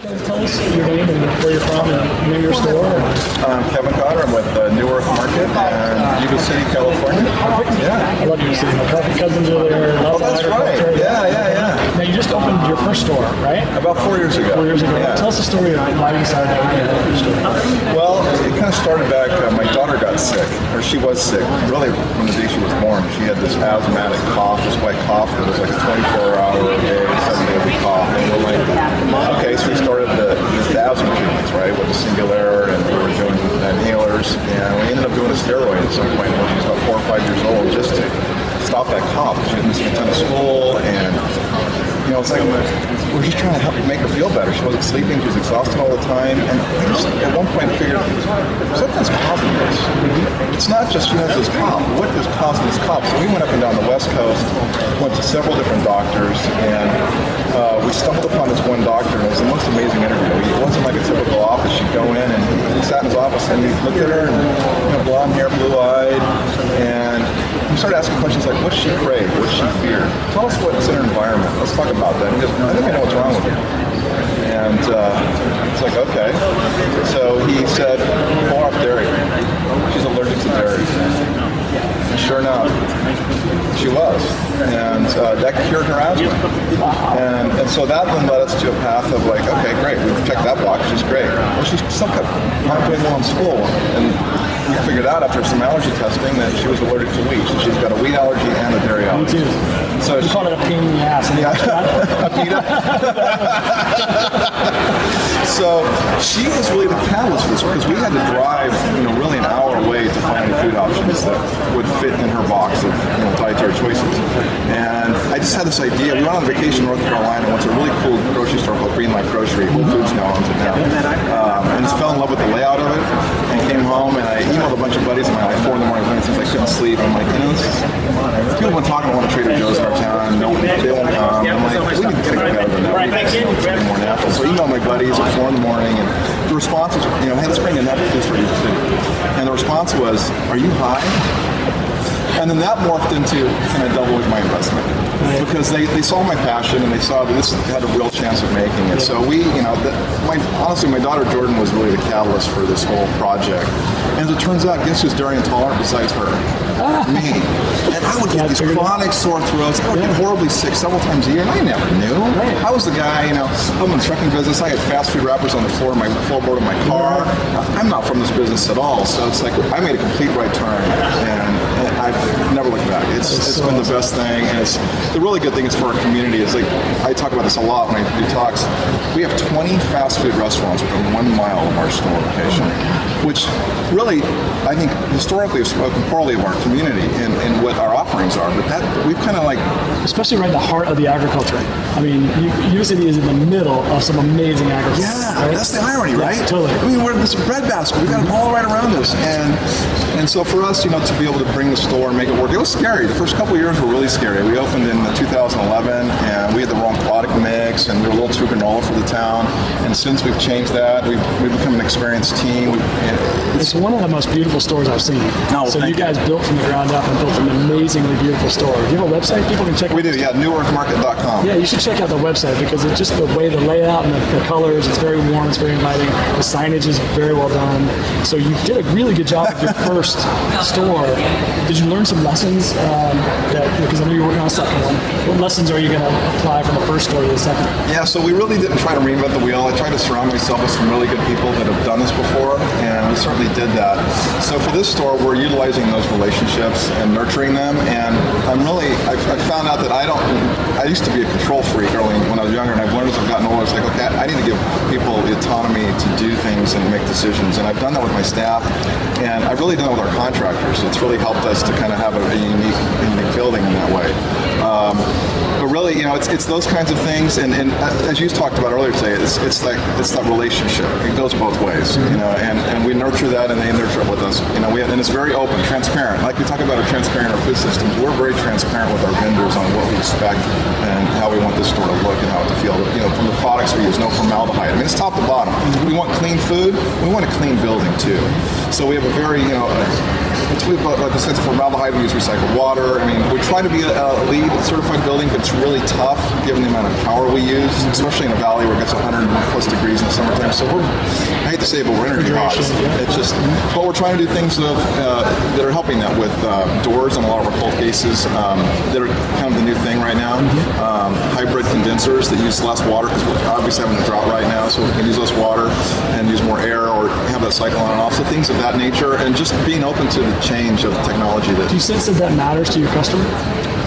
Tell us your name and where you're from and name your store. I'm Kevin Cotter. I'm with New Earth Market in Yuba City, California. Yeah. I love Yuba City. My cousins are there. Oh, that's right. Yeah. Now, you just opened your first store, right? About 4 years ago. 4 years ago. Yeah. Tell us the story of why you decided to open your first store. Well, it kind of started back, my daughter got sick, or she was sick, really from the day she was born. She had this asthmatic cough, this white cough that was like a 24-hour-a-day, 7-day-a-week cough. And we're like, okay, so we started the asthma treatments, right, with the Singular, and we were doing inhalers, and we ended up doing a steroid at some point when she was about 4 or 5 years old, just to stop that cough. She was missing a ton of school, and it's like we're just trying to help make her feel better. She wasn't sleeping, she was exhausted all the time, and I just at one point figured something's causing this. It's not just she has this cough. What is causing this cough? So we went up and down the West Coast, went to several different doctors, and we stumbled upon this one doctor, and it was the most amazing interview. It wasn't like a typical office. She'd go in, and he sat in his office, and we looked at her, and blonde hair, blue-eyed, and we started asking questions like, what's she crave? What's she fear? Tell us what's in her environment. Let's talk about that. And he goes, I think I know what's wrong with you. And it's like, okay. So he said, pull off dairy. She's allergic to dairy. And sure enough, she was. And that cured her asthma. And so that then led us to a path of like, okay, great. We've checked that box. She's great. Well, she's still kept not doing well in school. And we figured out after some allergy testing that she was allergic to wheat. So she's got a wheat allergy and a dairy allergy. Me too. So you call it a pain in the ass. Yeah. A pita. So she was really the catalyst for this because we had to drive, really an hour away to find the food options that would fit in her box of dietary choices. And I just had this idea. We went on vacation in North Carolina and went to a really cool grocery store called Green Light Grocery. Whole Foods now owns it now. And just fell in love with the layout of it and came home and I emailed a bunch of buddies of mine like 4 in the morning since I couldn't sleep. I'm like, people have been talking about Trader Joe's in our town. No, they won't come. I'm like, we need to take it better than that. We need to be more natural. So I emailed my buddies at 4 in the morning and the response was, hey, let's bring a natural food for you too. And the response was, are you high? And then that morphed into, can I double my investment? Because they saw my passion and they saw that this had a real chance of making it. So we, honestly, my daughter Jordan was really the catalyst for this whole project. And as it turns out, guess who's dairy intolerant besides her? Me. And I would get these chronic sore throats. I would get horribly sick several times a year, and I never knew. I was the guy, I'm in the trucking business. I had fast food wrappers on the floorboard of my car. I'm not from this business at all. So it's like I made a complete right turn, and I've never looked back. It's been the best thing, and it's the really good thing is for our community. Is like I talk about this a lot when I do talks. We have 20 fast food restaurants within 1 mile of our store location, which really, I think, historically have spoken poorly of our community and what our offerings are. But that we've kind of like, especially right in the heart of the agriculture. I mean, Yuba City is in the middle of some amazing agriculture. Yeah, right? That's the irony, right? Totally. I mean, we're in this bread basket. We got them all right around us, and so for us, to be able to bring the store and make it work, it was scary. The first couple of years were really scary. We opened in 2011, and we had the wrong product mix, and we were a little too granola for the town. And since we've changed that, we've become an experienced team. It's one of the most beautiful stores I've seen. So you guys built from the ground up and built an amazingly beautiful store. Do you have a website people can check out? We do, yeah, newearthmarket.com. Yeah, you should check out the website because it's just the way the layout and the colors, it's very warm, it's very inviting. The signage is very well done. So you did a really good job with your first store. Did you learn some lessons? Because I know you're working on a second one. What lessons are you going to apply from the first store to the second? Yeah, so we really didn't try to reinvent the wheel. I tried to surround myself with some really good people that have done this before, and we certainly did that. So for this store, we're utilizing those relationships and nurturing them, and I found out that I used to be a control freak early when I was younger, and I've learned as I've gotten older, it's like, okay, I need to give people the autonomy to do things and make decisions, and I've done that with my staff, and I've really done it with our contractors. It's really helped us to kind of have a unique building in that way. But really, it's those kinds of things, and as you talked about earlier today, it's that relationship. It goes both ways, and we nurture that, and they nurture it with us. And it's very open, transparent. Like we talk about our transparent food systems, we're very transparent with our vendors on what we expect and how we want this store to look and how it to feel. From the products we use, no formaldehyde. I mean, it's top to bottom. We want clean food. We want a clean building too. So we have a very, We've got, like I said, formaldehyde, we use recycled water. I mean, we try to be a LEED certified building, but it's really tough given the amount of power we use, especially in a valley where it gets 100 plus degrees in the summertime. So I hate to say it, but we're energy hogs. It's just, but we're trying to do things that are helping that with doors in a lot of our cold cases that are kind of the new thing right now. Hybrid condensers that use less water because we're obviously having a drought right now, so we can use less water and use more air or have that cycle on and off. So things of that nature, and just being open to the change of technology. Do you sense that matters to your customer?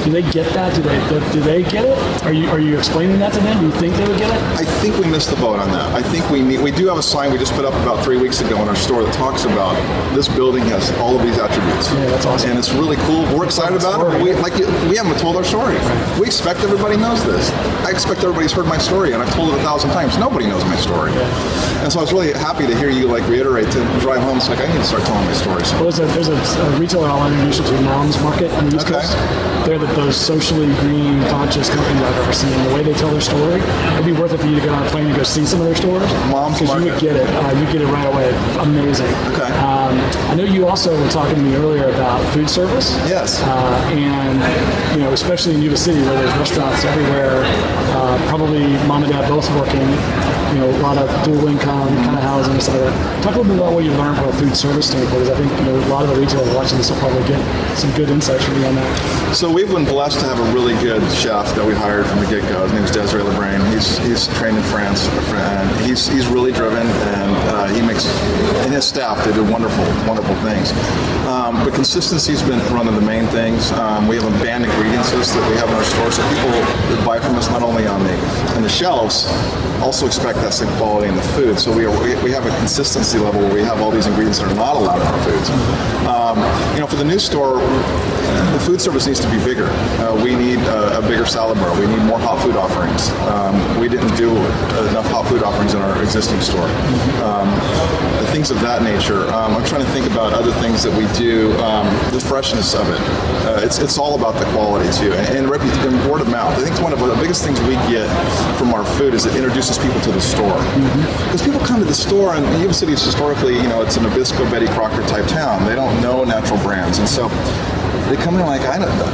Do they get that? Do they get it? Are you explaining that to them? Do you think they would get it? I think we missed the boat on that. I think we do have a sign we just put up about 3 weeks ago in our store that talks about this building has all of these attributes. Yeah, that's awesome. And it's really cool. We're excited about it. We haven't told our story. Right. We expect everybody knows this. I expect everybody's heard my story, and I've told it 1,000 times. Nobody knows my story. Yeah. And so I was really happy to hear you reiterate to drive home. It's like, I need to start telling my stories. Well, there's a retailer I'll introduce you to, Mom's Market on the East Coast. They're those socially green, conscious companies I've ever seen. The way they tell their story, it'd be worth it for you to get on a plane and go see some of their stores. Mom's Market. Because you would get it. You get it right away. Amazing. Okay. I know you also were talking to me earlier about food service. Yes. And, especially in Yuba City where there's restaurants everywhere, probably mom and dad both working, a lot of dual income kind of housing, etc. Talk a little bit about what you learned from a food service standpoint, because I think a lot of the retailers watching this will probably get some good insights from you on that. So we've been blessed to have a really good chef that we hired from the get-go. His name is Desiree Lebrain. He's trained in France, and he's really driven, and he makes, and his staff, they do wonderful, wonderful things. But consistency's been one of the main things. We have a banned ingredients list that we have in our store, so people that buy from us not only on the shelves also expect that same quality in the food. So we have a consistency level where we have all these ingredients that are not allowed in our foods. For the new store, the food service needs to be bigger. We need a bigger salad bar. We need more hot food offerings. We didn't do enough hot food offerings in our existing store. Things of that nature. I'm trying to think about other things that we do. The freshness of it. It's all about the quality too, and word of mouth. I think one of the biggest things we get from our food is it introduces people to the store. Because people come to the store, and Yuba City is historically, it's an Nabisco, Betty Crocker type town. They don't know natural brands, and so they come in like,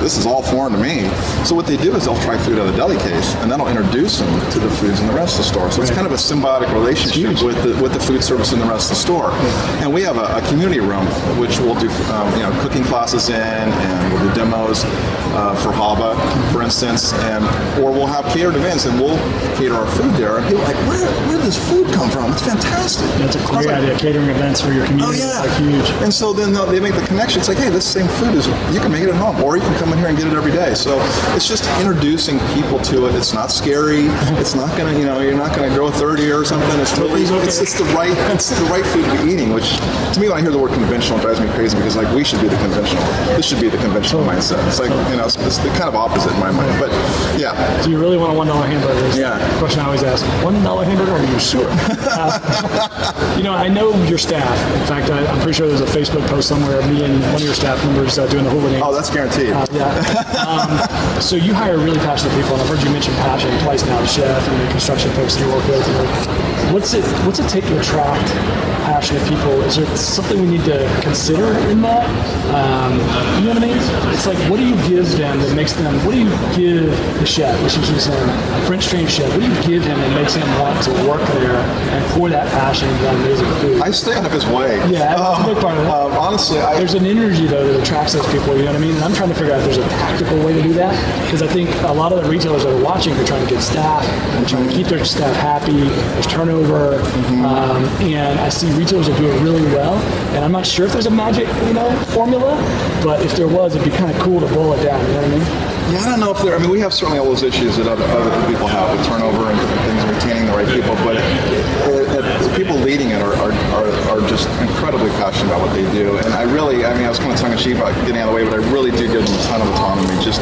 this is all foreign to me. So what they do is they'll try food out of the deli case, and that'll introduce them to the foods in the rest of the store. So it's kind of a symbiotic relationship with the food service in the rest of the store. And we have a community room, which we'll do cooking classes in, and we'll do demos for Haba, for instance, or we'll have catered events, and we'll cater our food there. And people are like, where did this food come from? It's fantastic. That's a great idea. Catering events for your community is huge. And so then they make the connection. It's like, hey, this same food you can make it at home, or you can come in here and get it every day. So it's just introducing people to it. It's not scary. It's not gonna, you're not gonna grow 30 or something. It's really, it's the right food to be eating. Which, to me, when I hear the word conventional, it drives me crazy because we should be the conventional. This should be the conventional mindset. It's like, it's the kind of opposite in my mind. But yeah. Do you really want a $1 hamburger? Yeah. Question I always ask: $1 hamburger? Are you sure? I know your staff. In fact, I'm pretty sure there's a Facebook post somewhere of me and one of your staff members doing the hula dance. Oh, that's guaranteed. Yeah. So you hire really passionate people, and I've heard you mention passion twice now, the chef and the construction folks that you work with. What's it take to attract passionate people? Is there something we need to consider in that? You know what I mean? It's like, what do you give them that makes them, what do you give the chef, which is just a French-trained chef, what do you give him that makes him want to work there and pour that passion into that amazing food? I stay out of his way. Yeah, that's a big part of it. Honestly, there's an energy, though, that attracts those people, you know what I mean? And I'm trying to figure out if there's a tactical way to do that, because I think a lot of the retailers that are watching are trying to get staff, and trying to keep their staff happy, there's turnover, and I see retailers that do it really well, and I'm not sure if there's a magic, formula, but if there was, it'd be kind of cool to boil it down, you know what I mean? Yeah, I don't know if we have certainly all those issues that other people have with turnover and different things, and retaining the right people, but the people leading it are just incredibly passionate about what they do. And I was kind of tongue-in-cheek about getting out of the way, but I really do give them a ton of autonomy. Just,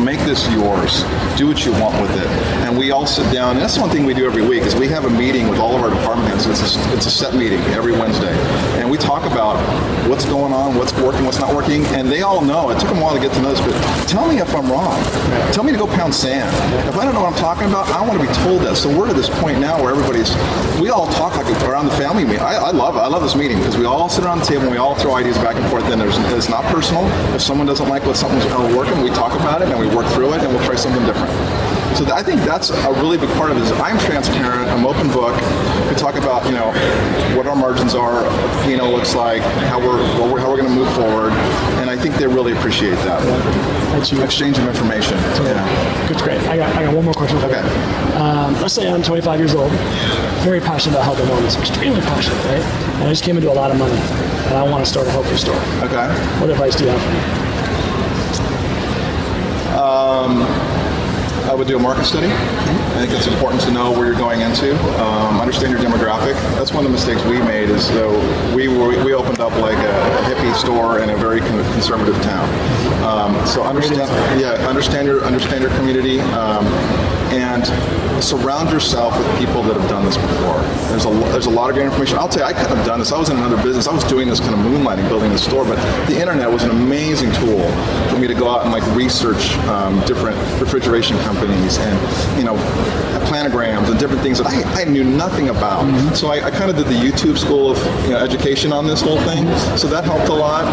make this yours. Do what you want with it. And we all sit down, and that's one thing we do every week, is we have a meeting with all of our department heads. It's a set meeting every Wednesday. And we talk about what's going on, what's working, what's not working, and they all know. It took them a while to get to know this, but tell me if I'm wrong. Tell me to go pound sand. If I don't know what I'm talking about, I want to be told that. So we're to this point now where we all talk like around the family meeting. I love this meeting because we all sit around the table and we all throw ideas back and forth, and there's It's not personal. If someone doesn't like what something's working, we talk about it and we work through it and we'll try something different. So I think that's a really big part of it. Is I'm transparent. I'm open book. We talk about what our margins are, what the P&L looks like, how we're going to move forward, and I think they really appreciate that. That's you. Exchange of information. That's great. I got one more question for you. Okay. Let's say I'm 25 years old, very passionate about health and wellness, extremely passionate, right? And I just came into a lot of money, and I want to start a health food store. Okay. What advice do you have for me? I would do a market study. I think it's important to know where you're going into. Understand your demographic. That's one of the mistakes we made. Is we opened up like a hippie store in a very conservative town. So understand your community, and surround yourself with people that have done this before. There's a lot of great information. I'll tell you, I couldn't have done this. I was in another business. I was doing this kind of moonlighting, building the store, but the internet was an amazing tool for me to go out and like research different refrigeration companies and planograms and different things that I knew nothing about. Mm-hmm. So I kind of did the YouTube school of education on this whole thing. So that helped a lot.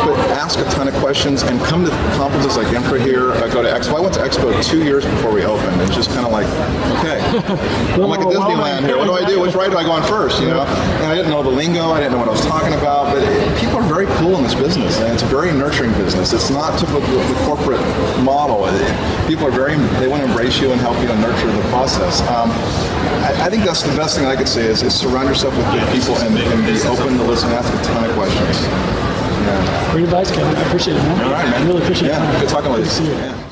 But ask a ton of questions and come to conferences like Infra here. Go to Expo. I went to Expo 2 years before we opened. It's just kind of like, okay, I'm like at Disneyland here. What do I do? Which ride do I go on first? And I didn't know the lingo. I didn't know what I was talking about. But people are very cool in this business, and it's a very nurturing business. It's not typical the corporate model. People are they want to embrace you and help you and nurture the process. I think that's the best thing I could say is surround yourself with good people and be open to listen and ask a ton of questions. Great advice, Kevin. I appreciate it, man. All right, man. I really appreciate it. Yeah, good talking with you. Good to see you. Yeah.